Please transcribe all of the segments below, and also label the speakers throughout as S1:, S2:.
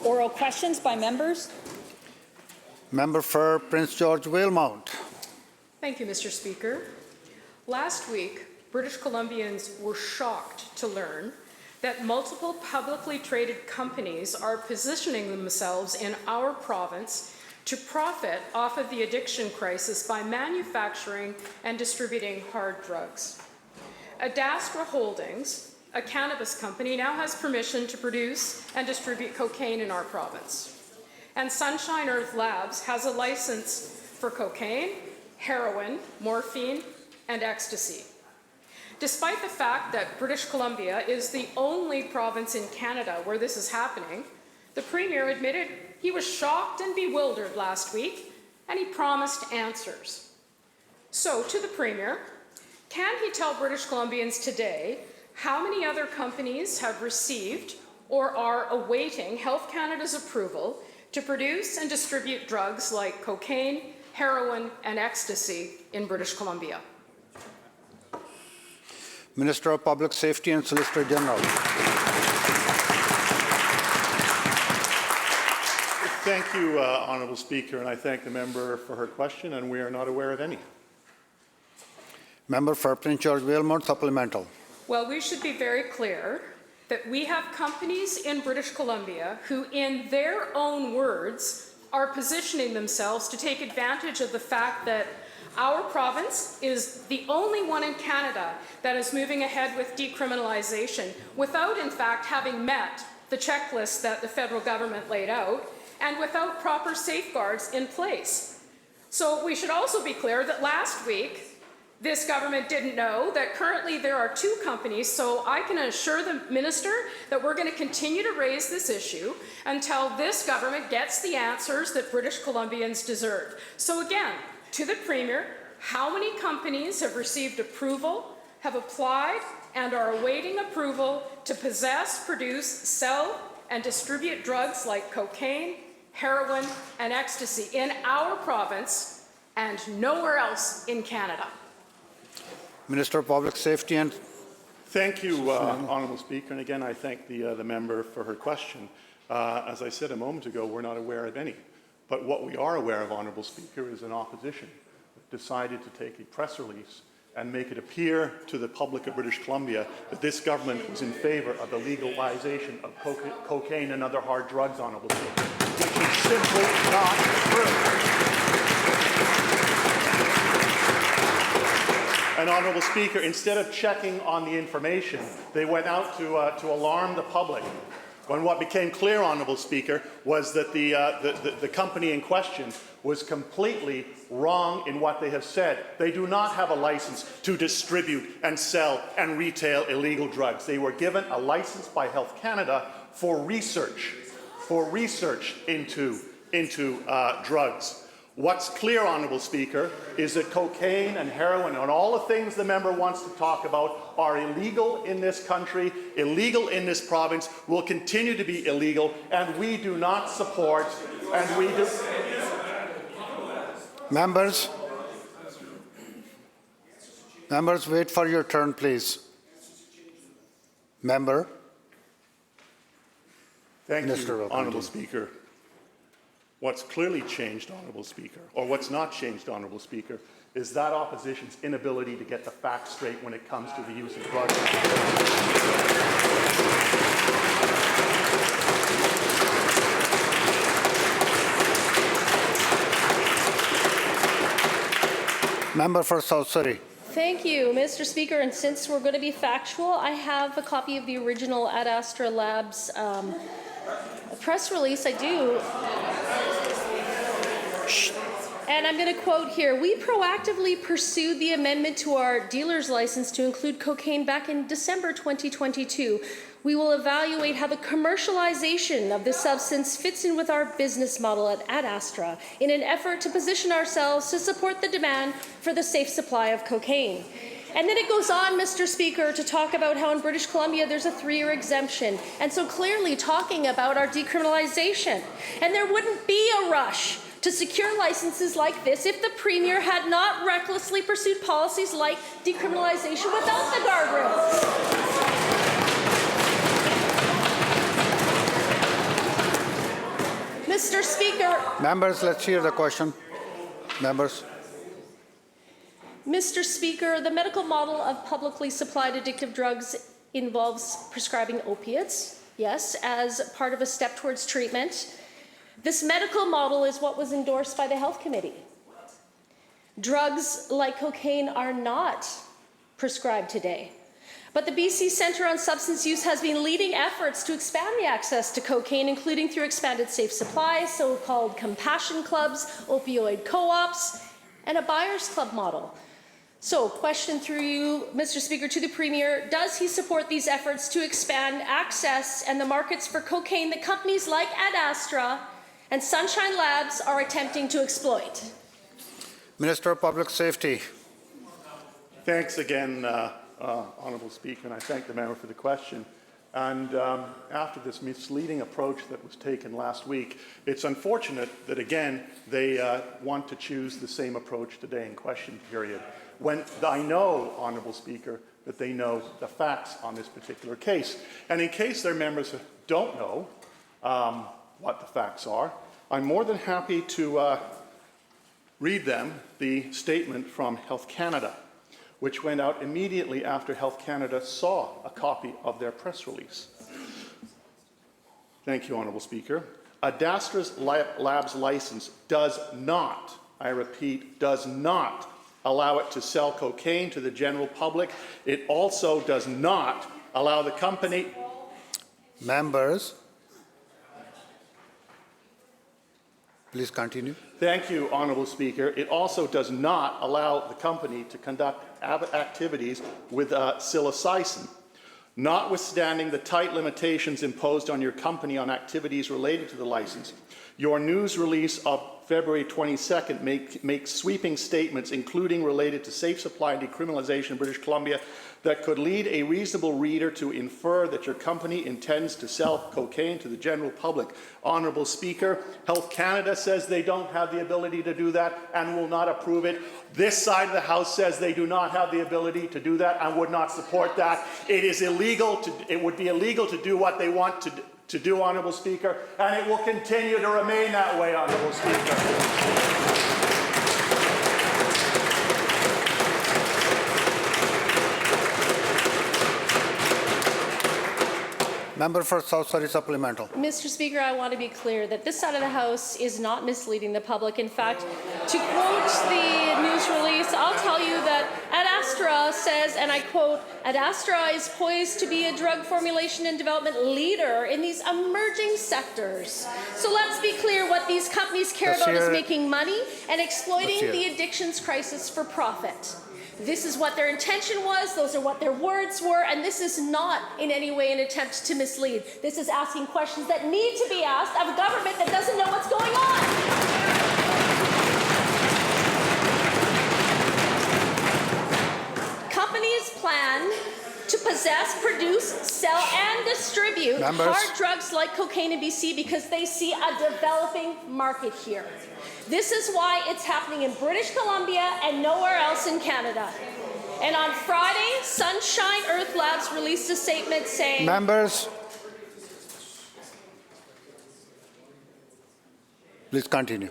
S1: Oral questions by members.
S2: Member for Prince George Valemount.
S3: Thank you, Mr. Speaker. Last week, British Columbians were shocked to learn that multiple publicly traded companies are positioning themselves in our province to profit off of the addiction crisis by manufacturing and distributing hard drugs. Adastra Holdings, a cannabis company, now has permission to produce and distribute cocaine in our province. And Sunshine Earth Labs has a license for cocaine, heroin, morphine, and ecstasy. Despite the fact that British Columbia is the only province in Canada where this is happening, the Premier admitted he was shocked and bewildered last week, and he promised answers. So, to the Premier, can he tell British Columbians today how many other companies have received or are awaiting Health Canada's approval to produce and distribute drugs like cocaine, heroin, and ecstasy in British Columbia?
S2: Minister of Public Safety and Solicitor General.
S4: Thank you, Honourable Speaker, and I thank the member for her question, and we are not aware of any.
S2: Member for Prince George Valemount, supplemental.
S3: Well, we should be very clear that we have companies in British Columbia who, in their own words, are positioning themselves to take advantage of the fact that our province is the only one in Canada that is moving ahead with decriminalization without, in fact, having met the checklist that the federal government laid out and without proper safeguards in place. So we should also be clear that last week, this government didn't know that currently there are 2 companies, so I can assure the minister that we're going to continue to raise this issue until this government gets the answers that British Columbians deserve. So again, to the Premier, how many companies have received approval, have applied, and are awaiting approval to possess, produce, sell, and distribute drugs like cocaine, heroin, and ecstasy in our province and nowhere else in Canada?
S2: Minister of Public Safety and...
S4: Thank you, Honourable Speaker, and again I thank the member for her question. As I said a moment ago, we're not aware of any. But what we are aware of, Honourable Speaker, is an opposition that decided to take a press release and make it appear to the public of British Columbia that this government was in favour of the legalization of cocaine and other hard drugs, Honourable Speaker, which is simply not true. And, Honourable Speaker, instead of checking on the information, they went out to alarm the public. When what became clear, Honourable Speaker, was that the company in question was completely wrong in what they have said. They do not have a license to distribute and sell and retail illegal drugs. They were given a license by Health Canada for research into drugs. What's clear, Honourable Speaker, is that cocaine and heroin and all the things the member wants to talk about are illegal in this country, illegal in this province, will continue to be illegal, and we do not support, and we do...
S2: Members, wait for your turn, please. Member.
S4: Thank you, Honourable Speaker. What's clearly changed, Honourable Speaker, or what's not changed, Honourable Speaker, is that opposition's inability to get the facts straight when it comes to the use of drugs.
S2: Member for South Surrey.
S5: Thank you, Mr. Speaker. And since we're going to be factual, I have a copy of the original Adastra Labs press release. I do. And I'm going to quote here, "We proactively pursued the amendment to our dealer's license to include cocaine back in December 2022. We will evaluate how the commercialization of this substance fits in with our business model at Adastra in an effort to position ourselves to support the demand for the safe supply of cocaine." And then it goes on, Mr. Speaker, to talk about how in British Columbia there's a 3-year exemption, and so clearly talking about our decriminalization. And there wouldn't be a rush to secure licenses like this if the Premier had not recklessly pursued policies like decriminalization without the guardrails. Mr. Speaker,
S2: Members, let's hear the question. Members.
S5: Mr. Speaker, the medical model of publicly supplied addictive drugs involves prescribing opiates, yes, as part of a step towards treatment. This medical model is what was endorsed by the Health Committee. Drugs like cocaine are not prescribed today. But the BC Centre on Substance Use has been leading efforts to expand the access to cocaine, including through expanded safe supply, so-called compassion clubs, opioid co-ops, and a buyer's club model. So, question through you, Mr. Speaker, to the Premier, does he support these efforts to expand access and the markets for cocaine that companies like Ad Astra and Sunshine Labs are attempting to exploit?
S2: Minister of Public Safety.
S4: Thanks again, Honourable Speaker, and I thank the member for the question. And after this misleading approach that was taken last week, it's unfortunate that, again, they want to choose the same approach today in question period, when I know, Honourable Speaker, that they know the facts on this particular case. And in case their members don't know what the facts are, I'm more than happy to read them the statement from Health Canada, which went out immediately after Health Canada saw a copy of their press release. Thank you, Honourable Speaker. Ad Astra's Labs license does not, I repeat, does not allow it to sell cocaine to the general public. It also does not allow the company...
S2: Members. Please continue.
S4: Thank you, Honourable Speaker. It also does not allow the company to conduct activities with psilocybin. Notwithstanding the tight limitations imposed on your company on activities related to the license, your news release of February 22nd makes sweeping statements, including related to safe supply and decriminalization in British Columbia, that could lead a reasonable reader to infer that your company intends to sell cocaine to the general public. Honourable Speaker, Health Canada says they don't have the ability to do that and will not approve it. This side of the House says they do not have the ability to do that and would not support that. It would be illegal to do what they want to do, Honourable Speaker, and it will continue to remain that way, Honourable Speaker.
S2: Member for South Surrey Supplemental.
S5: Mr. Speaker, I want to be clear that this side of the House is not misleading the public. In fact, to quote the news release, I'll tell you that Ad Astra says, and I quote, Ad Astra is poised to be a drug formulation and development leader in these emerging sectors. So let's be clear, what these companies care about is making money and exploiting the addictions crisis for profit. This is what their intention was, those are what their words were, and this is not in any way an attempt to mislead. This is asking questions that need to be asked of a government that doesn't know what's going on. Companies plan to possess, produce, sell, and distribute hard drugs like cocaine in BC because they see a developing market here. This is why it's happening in British Columbia and nowhere else in Canada. And on Friday, Sunshine Earth Labs released a statement saying...
S2: Members, please continue.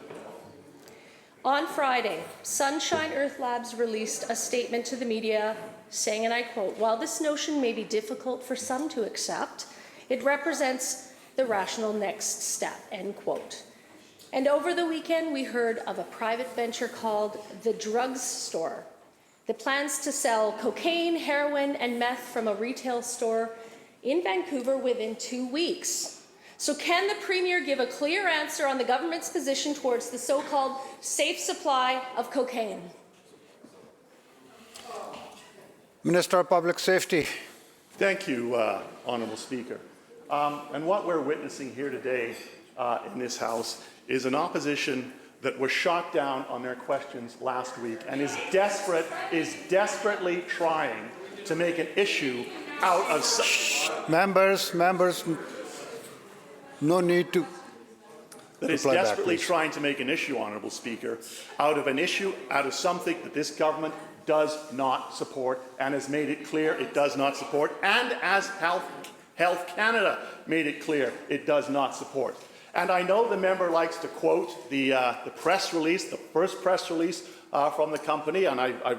S5: On Friday, Sunshine Earth Labs released a statement to the media saying, and I quote, while this notion may be difficult for some to accept, it represents the rational next step, end quote. And over the weekend, we heard of a private venture called The Drugs Store that plans to sell cocaine, heroin, and meth from a retail store in Vancouver within 2 weeks. So can the Premier give a clear answer on the government's position towards the so-called safe supply of cocaine?
S2: Minister of Public Safety.
S4: Thank you, Honourable Speaker. And what we're witnessing here today in this House is an opposition that was shot down on their questions last week and is desperately trying to make an issue out of...
S2: Members, no need to...
S4: That is desperately trying to make an issue, Honourable Speaker, out of something that this government does not support and has made it clear it does not support, and as Health Canada made it clear it does not support. And I know the member likes to quote the press release, the first press release from the company, and I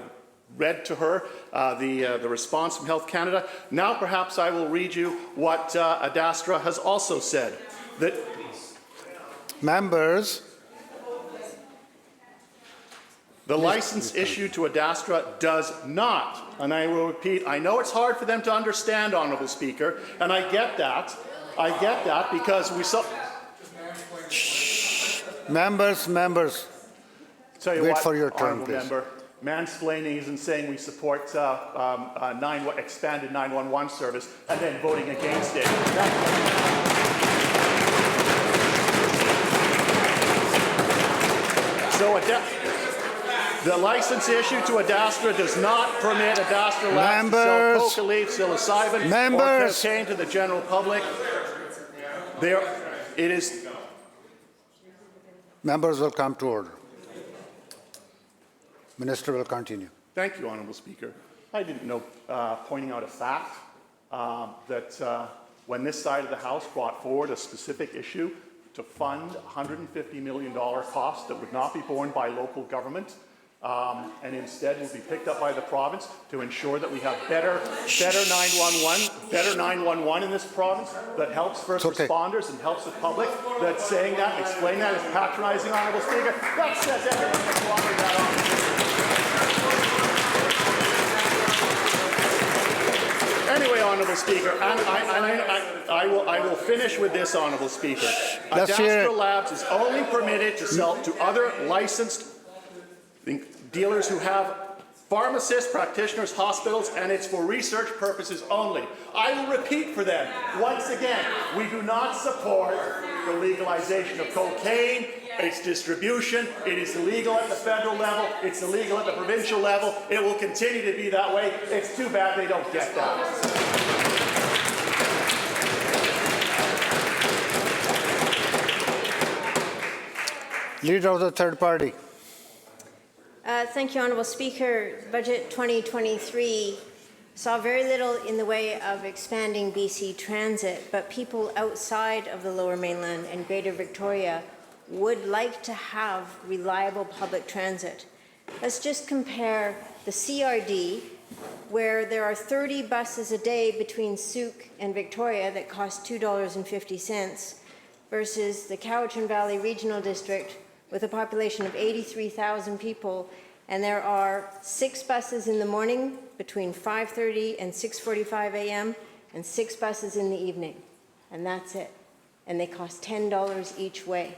S4: read to her the response from Health Canada. Now perhaps I will read you what Adastra has also said. That
S2: Members,
S4: the license issued to Adastra does not, and I will repeat, I know it's hard for them to understand, Honourable Speaker, and I get that. I get that because we saw...
S2: members,
S4: Tell you
S2: wait
S4: what,
S2: for your turn,
S4: Honourable
S2: please.
S4: Member, mansplaining isn't saying we support expanded 911 service and then voting against it. So the license issued to Adastra does not permit Adastra Labs to sell coca leaf, psilocybin, or cocaine to the general public.
S2: members will come to order. Minister will continue.
S4: Thank you, Honourable Speaker. I didn't know, pointing out a fact, that when this side of the House brought forward a specific issue to fund $150 million cost that would not be borne by local government, and instead will be picked up by the province to ensure that we have better 911 in this province that helps first responders and helps the public. That saying that, explain that is patronizing, Honourable Speaker. That says everything that's wrong with that, Anyway, Honourable Speaker, and I will finish with this, Honourable Speaker. Adastra Labs is only permitted to sell to other licensed dealers who have pharmacists, practitioners, hospitals, and it's for research purposes only. I will repeat for them, once again, we do not support the legalization of cocaine, its distribution. It is illegal at the federal level, it's illegal at the provincial level, it will continue to be that way. It's too bad they don't get that.
S2: Leader of the third party.
S6: Thank you, Honourable Speaker. Budget 2023 saw very little in the way of expanding BC Transit, but people outside of the Lower Mainland and Greater Victoria would like to have reliable public transit. Let's just compare the CRD, where there are 30 buses a day between Souk and Victoria that cost $2.50, versus the Cowichan Valley Regional District with a population of 83,000 people, and there are 6 buses in the morning between 5:30 and 6:45 a.m. and 6 buses in the evening, and that's it. And they cost $10 each way.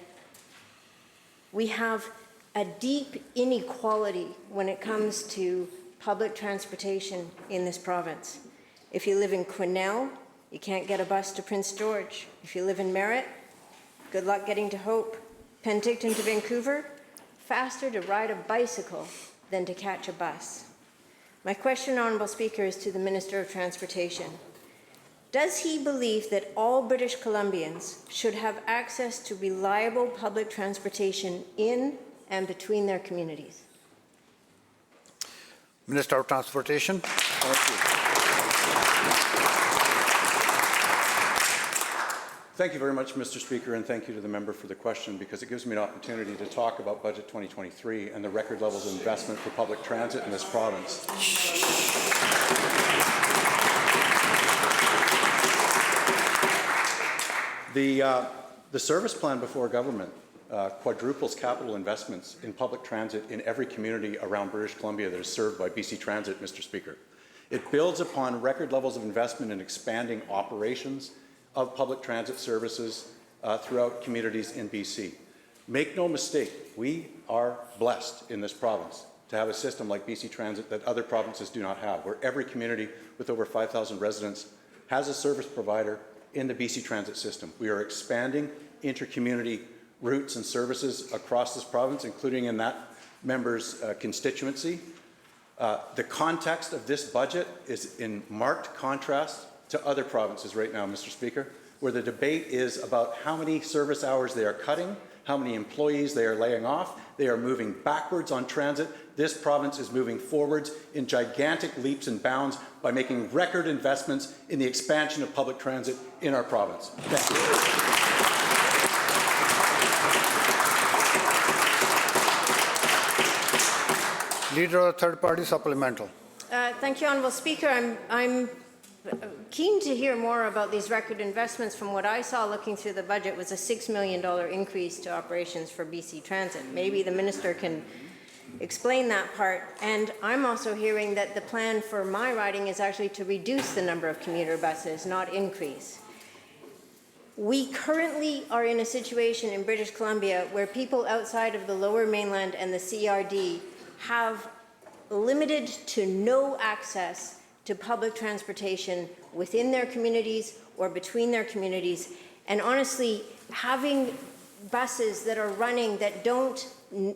S6: We have a deep inequality when it comes to public transportation in this province. If you live in Quesnel, you can't get a bus to Prince George. If you live in Merritt, good luck getting to Hope. Penticton to Vancouver, faster to ride a bicycle than to catch a bus. My question, Honourable Speaker, is to the Minister of Transportation. Does he believe that all British Columbians should have access to reliable public transportation in and between their communities?
S2: Minister of Transportation.
S7: Thank you very much, Mr. Speaker, and thank you to the member for the question, because it gives me an opportunity to talk about Budget 2023 and the record levels of investment for public transit in this province. The service plan before government quadruples capital investments in public transit in every community around British Columbia that is served by BC Transit, Mr. Speaker. It builds upon record levels of investment in expanding operations of public transit services throughout communities in BC. Make no mistake, we are blessed in this province to have a system like BC Transit that other provinces do not have, where every community with over 5,000 residents has a service provider in the BC Transit system. We are expanding inter-community routes and services across this province, including in that member's constituency. The context of this budget is in marked contrast to other provinces right now, Mr. Speaker, where the debate is about how many service hours they are cutting, how many employees they are laying off. They are moving backwards on transit. This province is moving forwards in gigantic leaps and bounds by making record investments in the expansion of public transit in our province. Thank you.
S2: Leader of the Third Party Supplemental.
S6: Thank you, Honourable Speaker. I'm keen to hear more about these record investments. From what I saw looking through the budget was a $6 million increase to operations for BC Transit. Maybe the Minister can explain that part. And I'm also hearing that the plan for my riding is actually to reduce the number of commuter buses, not increase. We currently are in a situation in British Columbia where people outside of the Lower Mainland and the CRD have limited to no access to public transportation within their communities or between their communities. And honestly, having buses that are running that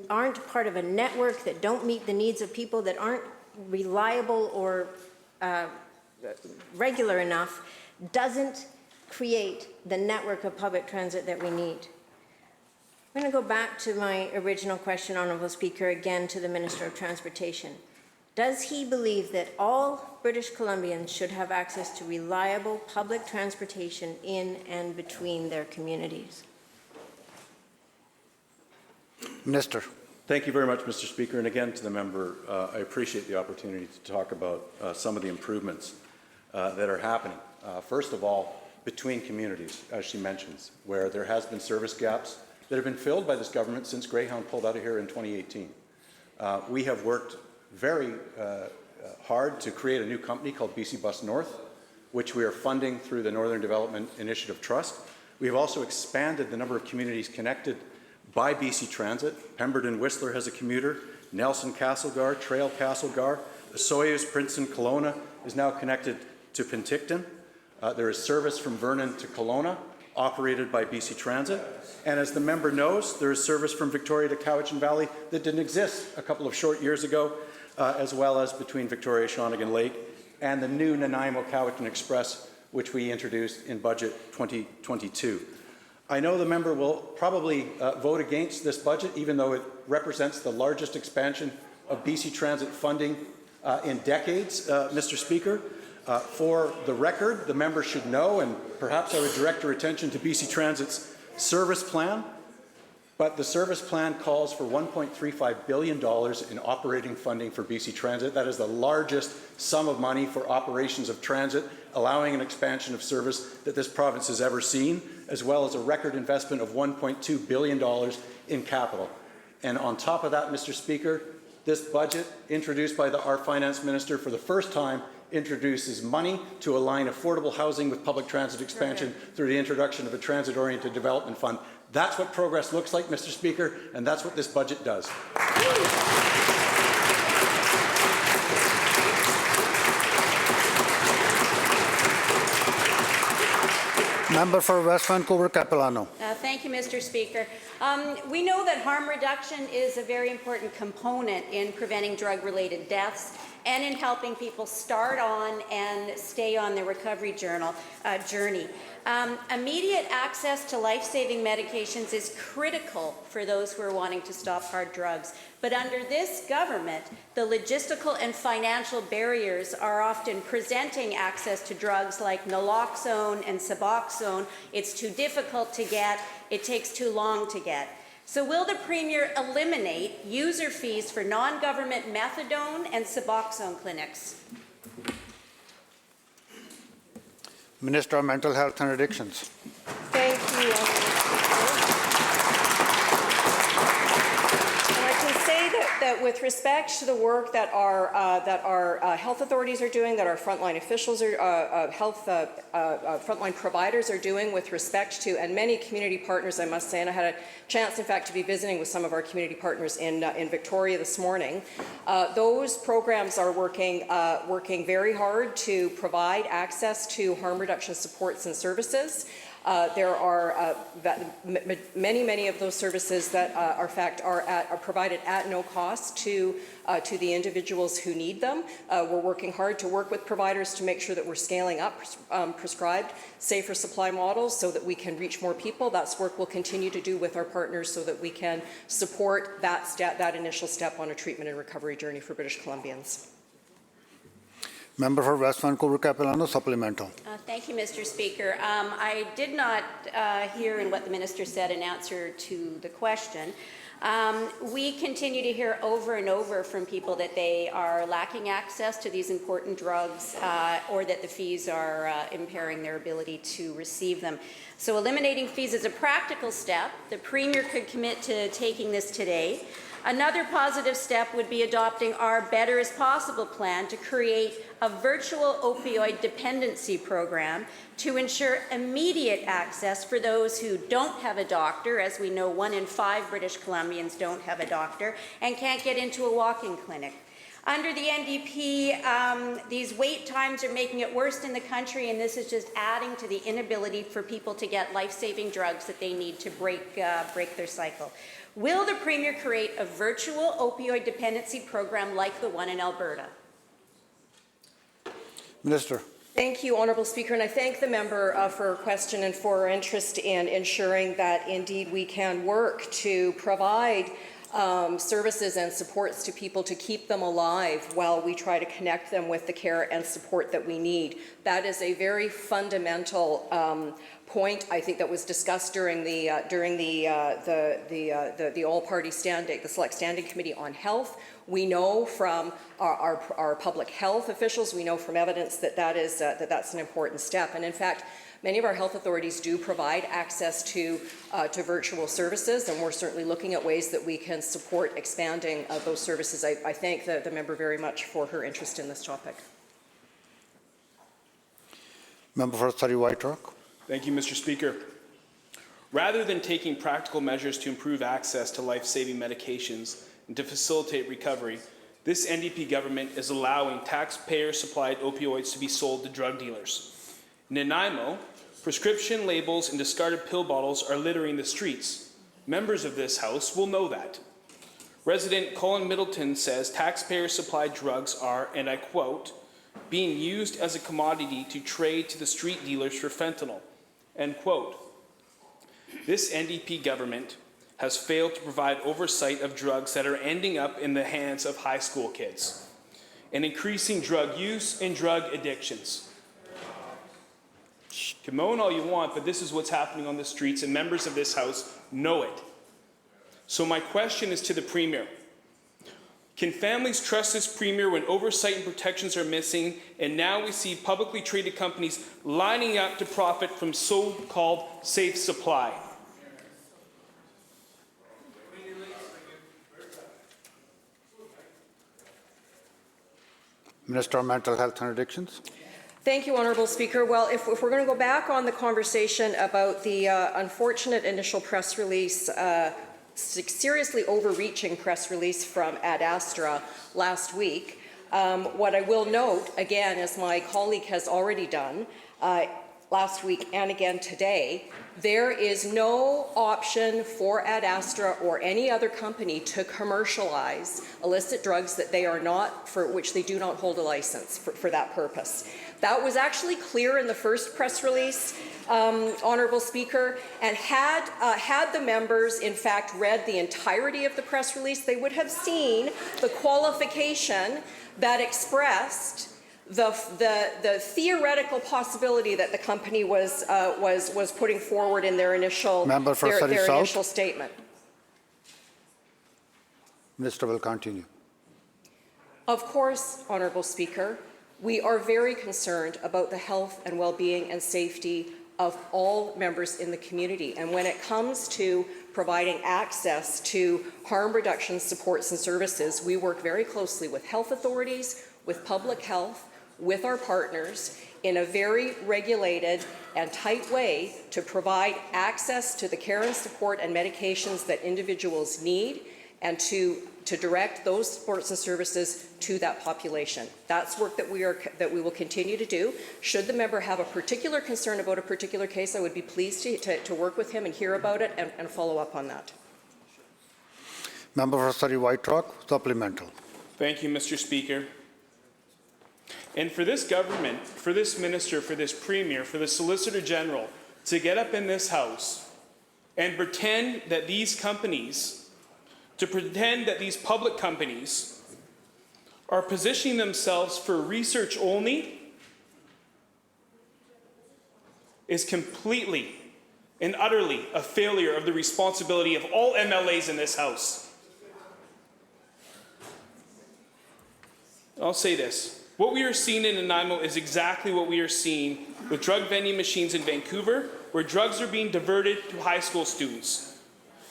S6: aren't part of a network, that don't meet the needs of people, that aren't reliable or regular enough, doesn't create the network of public transit that we need. I'm going to go back to my original question, Honourable Speaker, again to the Minister of Transportation. Does he believe that all British Columbians should have access to reliable public transportation in and between their communities?
S2: Minister.
S7: Thank you very much, Mr. Speaker. And again, to the member, I appreciate the opportunity to talk about some of the improvements that are happening. First of all, between communities, as she mentions, where there has been service gaps that have been filled by this government since Greyhound pulled out of here in 2018. We have worked very hard to create a new company called BC Bus North, which we are funding through the Northern Development Initiative Trust. We have also expanded the number of communities connected by BC Transit. Pemberton Whistler has a commuter, Nelson Castlegar, Trail Castlegar, Osoyoos, Princeton, Kelowna is now connected to Penticton. There is service from Vernon to Kelowna, operated by BC Transit. And as the member knows, there is service from Victoria to Cowichan Valley that didn't exist a couple of short years ago, as well as between Victoria, Shawnigan Lake, and the new Nanaimo-Cowichan Express, which we introduced in Budget 2022. I know the member will probably vote against this budget, even though it represents the largest expansion of BC Transit funding in decades, Mr. Speaker. For the record, the member should know, and perhaps I would direct her attention to BC Transit's service plan, but the service plan calls for $1.35 billion in operating funding for BC Transit. That is the largest sum of money for operations of transit, allowing an expansion of service that this province has ever seen, as well as a record investment of $1.2 billion in capital. And on top of that, Mr. Speaker, this budget, introduced by our Finance Minister for the first time, introduces money to align affordable housing with public transit expansion through the introduction of a transit-oriented development fund. That's what progress looks like, Mr. Speaker, and that's what this budget does.
S2: Member for West Vancouver Capilano.
S1: Thank you, Mr. Speaker. We know that harm reduction is a very important component in preventing drug-related deaths and in helping people start on and stay on their recovery journey. Immediate access to life-saving medications is critical for those who are wanting to stop hard drugs. But under this government, the logistical and financial barriers are often presenting access to drugs like naloxone and Suboxone. It's too difficult to get, it takes too long to get. So will the Premier eliminate user fees for non-government methadone and Suboxone clinics?
S2: Minister of Mental Health and Addictions.
S8: Thank you. And I can say that with respect to the work that our health authorities are doing, that our frontline officials are, frontline providers are doing with respect to, and many community partners, I must say, and I had a chance, in fact, to be visiting with some of our community partners in Victoria this morning. Those programs are working very hard to provide access to harm reduction supports and services. There are many of those services that are provided at no cost to the individuals who need them. We're working hard to work with providers to make sure that we're scaling up prescribed safer supply models so that we can reach more people. That's work we'll continue to do with our partners so that we can support that initial step on a treatment and recovery journey for British Columbians.
S2: Member for West Vancouver Capilano, supplemental.
S1: Thank you, Mr. Speaker. I did not hear in what the minister said in answer to the question. We continue to hear over and over from people that they are lacking access to these important drugs or that the fees are impairing their ability to receive them. So eliminating fees is a practical step. The Premier could commit to taking this today. Another positive step would be adopting our Better is Possible plan to create a virtual opioid dependency program to ensure immediate access for those who don't have a doctor. As we know, 1 in 5 British Columbians don't have a doctor and can't get into a walk-in clinic. Under the NDP, these wait times are making it worse in the country, and this is just adding to the inability for people to get life-saving drugs that they need to break their cycle. Will the Premier create a virtual opioid dependency program like the one in Alberta?
S2: Minister.
S8: Thank you, Honourable Speaker, and I thank the member for her question and for her interest in ensuring that indeed we can work to provide services and supports to people to keep them alive while we try to connect them with the care and support that we need. That is a very fundamental point, I think, that was discussed during the all-party the Select Standing Committee on Health. We know from our public health officials, we know from evidence that that's an important step. And in fact, many of our health authorities do provide access to virtual services, and we're certainly looking at ways that we can support expanding those services. I thank the member very much for her interest in this topic.
S2: Member for Surrey White Rock.
S9: Thank you, Mr. Speaker. Rather than taking practical measures to improve access to life-saving medications and to facilitate recovery, this NDP government is allowing taxpayer-supplied opioids to be sold to drug dealers. In Nanaimo, prescription labels and discarded pill bottles are littering the streets. Members of this House will know that. Resident Colin Middleton says taxpayer-supplied drugs are, and I quote, being used as a commodity to trade to the street dealers for fentanyl, end quote. This NDP government has failed to provide oversight of drugs that are ending up in the hands of high school kids and increasing drug use and drug addictions. You can moan all you want, but this is what's happening on the streets, and members of this House know it. So my question is to the Premier. Can families trust this Premier when oversight and protections are missing, and now we see publicly traded companies lining up to profit from so-called safe supply?
S2: Minister of Mental Health and Addictions.
S8: Thank you, Honourable Speaker. Well, if we're going to go back on the conversation about the unfortunate initial press release, seriously overreaching press release from Ad Astra last week, what I will note, again, as my colleague has already done last week and again today, there is no option for Ad Astra or any other company to commercialize illicit drugs that they are not, for which they do not hold a license for that purpose. That was actually clear in the first press release, Honourable Speaker, and had the members in fact read the entirety of the press release, they would have seen the qualification that expressed the theoretical possibility that the company was putting forward in their initial initial statement.
S2: Minister will continue.
S8: Of course, Honourable Speaker, we are very concerned about the health and well-being and safety of all members in the community. And when it comes to providing access to harm reduction supports and services, we work very closely with health authorities, with public health, with our partners in a very regulated and tight way to provide access to the care and support and medications that individuals need, and to direct those supports and services to that population. That's work that we will continue to do. Should the member have a particular concern about a particular case, I would be pleased to work with him and hear about it and follow up on that.
S2: Member for Surrey White Rock, supplemental.
S9: Thank you, Mr. Speaker. And for this government, for this minister, for this Premier, for the Solicitor General to get up in this House and pretend that these companies, to pretend that these public companies are positioning themselves for research only is completely and utterly a failure of the responsibility of all MLAs in this House. I'll say this. What we are seeing in Nanaimo is exactly what we are seeing with drug vending machines in Vancouver, where drugs are being diverted to high school students.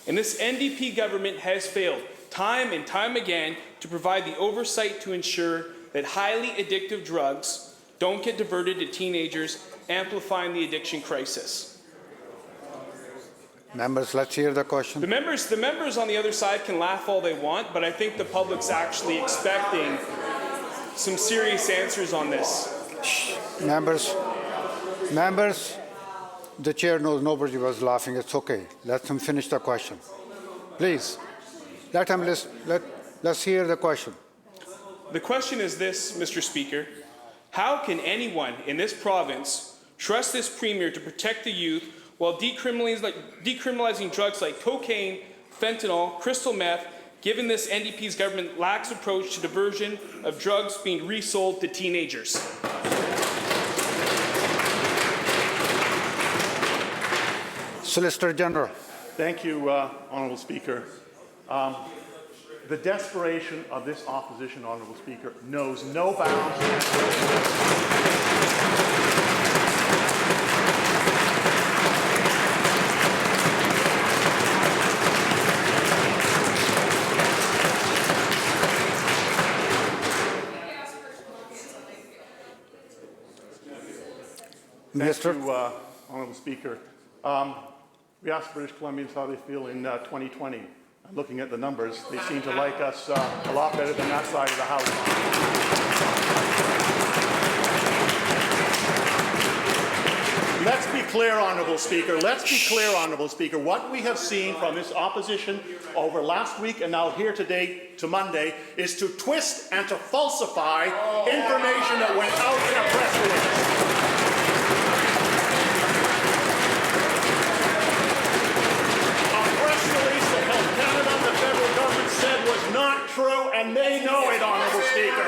S9: And this NDP government has failed time and time again to provide the oversight to ensure that highly addictive drugs don't get diverted to teenagers, amplifying the addiction crisis.
S2: Members, let's hear the question.
S9: The members on the other side can laugh all they want, but I think the public's actually expecting some serious answers on this.
S2: Members, the chair knows nobody was laughing. It's okay. Let him finish the question. Please, let's hear the question.
S9: The question is this, Mr. Speaker. How can anyone in this province trust this Premier to protect the youth while decriminalizing drugs like cocaine, fentanyl, crystal meth, given this NDP's government lax approach to diversion of drugs being resold to teenagers?
S2: Solicitor General.
S4: Thank you, Honourable Speaker. The desperation of this opposition, Honourable Speaker, knows no bounds.
S2: Minister.
S4: Thank you, Honourable Speaker. We asked British Columbians how they feel in 2020. Looking at the numbers, they seem to like us a lot better than that side of the House. Let's be clear, Honourable Speaker. Let's be clear, Honourable Speaker. What we have seen from this opposition over last week and now here today to Monday is to twist and to falsify information that went out in a press release. True, and they know it, Honourable Speaker.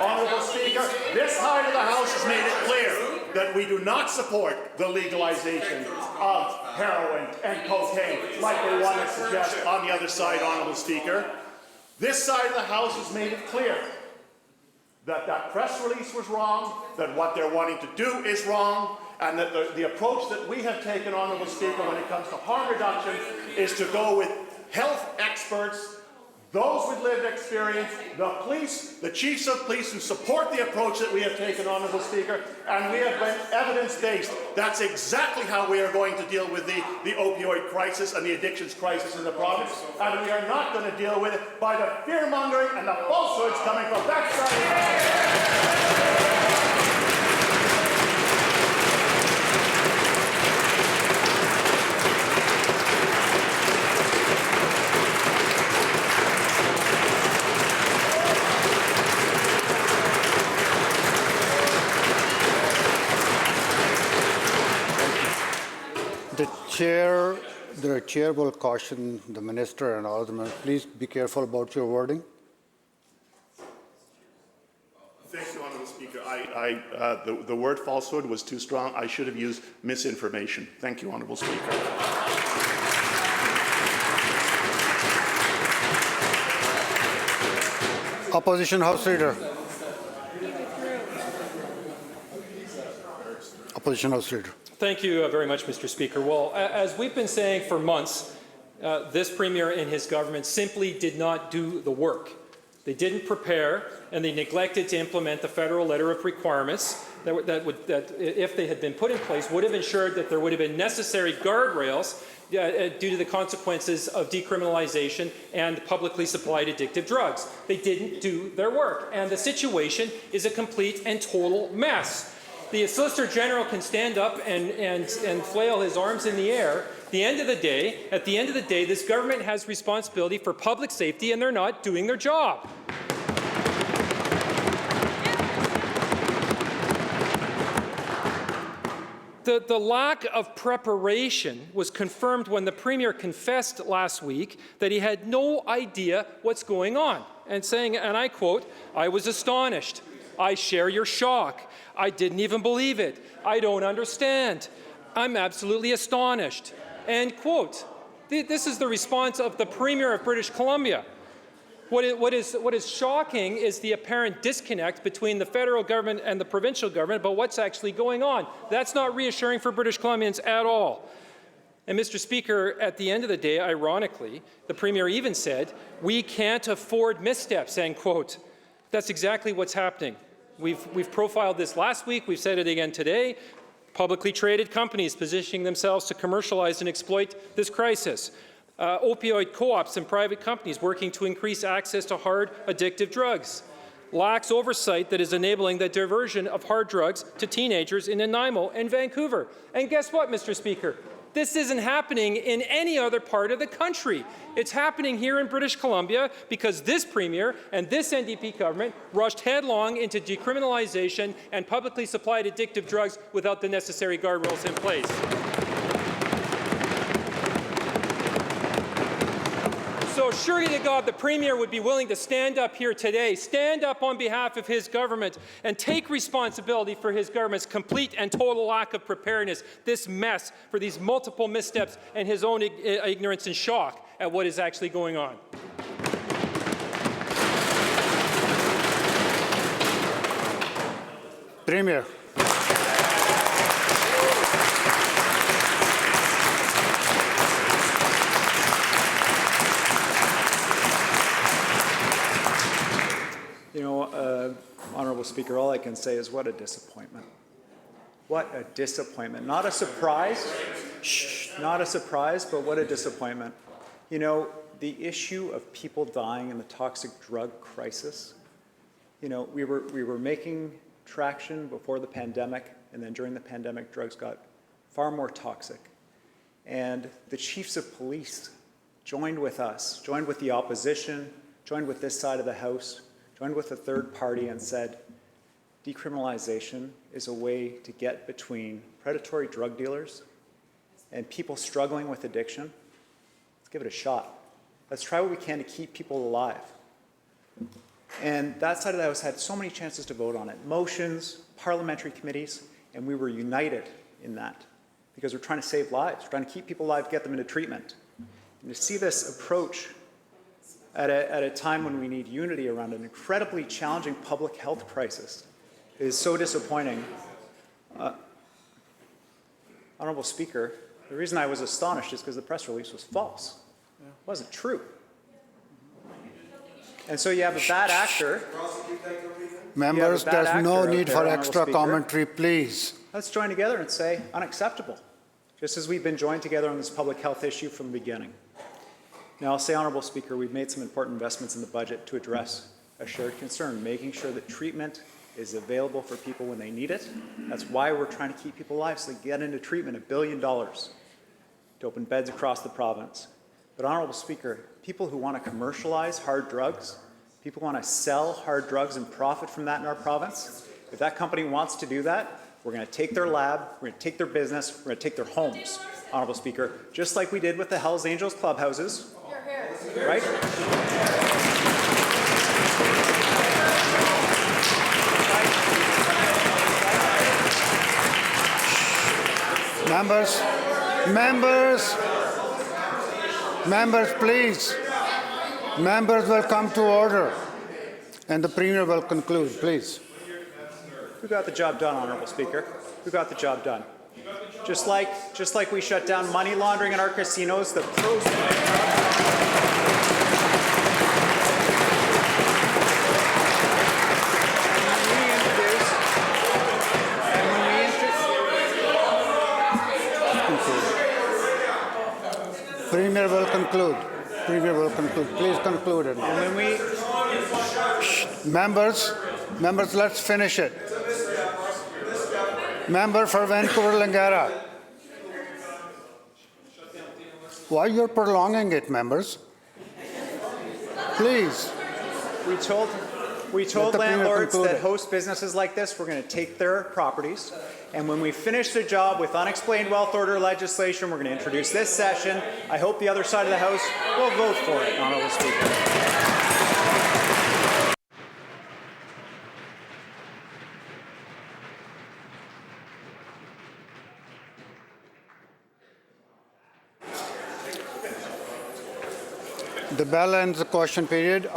S4: Honourable Speaker, this side of the House has made it clear that we do not support the legalization of heroin and cocaine like they want to suggest on the other side, Honourable Speaker. This side of the House has made it clear that that press release was wrong, that what they're wanting to do is wrong, and that the approach that we have taken, Honourable Speaker, when it comes to harm reduction is to go with health experts, those with lived experience, the police, the chiefs of police who support the approach that we have taken, Honourable Speaker, and we have been evidence-based. That's exactly how we are going to deal with the opioid crisis and the addictions crisis in the province, and we are not going to deal with it by the fear-mongering and the falsehoods coming from that side of the House.
S2: The chair will caution the minister and aldermen, please be careful about your wording.
S4: Thank you, Honourable Speaker. The word falsehood was too strong. I should have used misinformation. Thank you, Honourable Speaker.
S2: Opposition House Leader. Opposition House Leader.
S10: Thank you very much, Mr. Speaker. Well, as we've been saying for months, this Premier and his government simply did not do the work. They didn't prepare, and they neglected to implement the federal letter of requirements that if they had been put in place, would have ensured that there would have been necessary guardrails due to the consequences of decriminalization and publicly supplied addictive drugs. They didn't do their work, and the situation is a complete and total mess. The Solicitor General can stand up and flail his arms in the air. At the end of the day, this government has responsibility for public safety, and they're not doing their job. The lack of preparation was confirmed when the Premier confessed last week that he had no idea what's going on. and saying, and I quote, "I was astonished. I share your shock. I didn't even believe it. I don't understand. I'm absolutely astonished." End quote. This is the response of the Premier of British Columbia. What is shocking is the apparent disconnect between the federal government and the provincial government about what's actually going on. That's not reassuring for British Columbians at all. And Mr. Speaker, at the end of the day, ironically, the Premier even said, "We can't afford missteps," end quote. That's exactly what's happening. We've profiled this last week. We've said it again today. Publicly traded companies positioning themselves to commercialize and exploit this crisis. Opioid co-ops and private companies working to increase access to hard, addictive drugs. Lax oversight that is enabling the diversion of hard drugs to teenagers in Nanaimo and Vancouver. And guess what, Mr. Speaker? This isn't happening in any other part of the country. It's happening here in British Columbia because this Premier and this NDP government rushed headlong into decriminalization and publicly supplied addictive drugs without the necessary guardrails in place. So surely to God, the Premier would be willing to stand up here today, stand up on behalf of his government, and take responsibility for his government's complete and total lack of preparedness, this mess, for these multiple missteps, and his own ignorance and shock at what is actually going on.
S2: Premier.
S11: Honourable Speaker, all I can say is what a disappointment. What a disappointment. Not a surprise, not a surprise, but what a disappointment. You know, the issue of people dying in the toxic drug crisis, you know, we were making traction before the pandemic, and then during the pandemic, drugs got far more toxic. And the chiefs of police joined with us, joined with the opposition, joined with this side of the House, joined with a third party and said, decriminalization is a way to get between predatory drug dealers and people struggling with addiction. Let's give it a shot. Let's try what we can to keep people alive. And that side of the House had so many chances to vote on it. Motions, parliamentary committees, and we were united in that because we're trying to save lives, we're trying to keep people alive, get them into treatment. And to see this approach at a time when we need unity around an incredibly challenging public health crisis is so disappointing. Honourable Speaker, the reason I was astonished is because the press release was false. It wasn't true. And so you have a bad actor.
S2: Members, there's no need for extra commentary, please.
S11: Let's join together and say unacceptable, just as we've been joined together on this public health issue from the beginning. Now, I'll say, Honourable Speaker, we've made some important investments in the budget to address a shared concern, making sure that treatment is available for people when they need it. That's why we're trying to keep people alive, so they get into treatment, $1 billion to open beds across the province. But, Honourable Speaker, people who want to commercialize hard drugs, people who want to sell hard drugs and profit from that in our province, if that company wants to do that, we're going to take their lab, we're going to take their business, we're going to take their homes, Honourable Speaker, just like we did with the Hells Angels clubhouses. Right?
S2: Members, please. Members will come to order, and the Premier will conclude, please.
S11: Who got the job done, Honourable Speaker? Who got the job done? Just like we shut down money laundering in our casinos, the pros.
S2: Premier will conclude. Premier will conclude. Please conclude it.
S11: And when we
S2: Members, let's finish it. Member for Vancouver-Langara. Why you're prolonging it, members? Please.
S11: We told landlords that host businesses like this, we're going to take their properties, and when we finish the job with unexplained wealth order legislation, we're going to introduce this session. I hope the other side of the House will vote for it, Honourable Speaker.
S2: The bell ends the question period.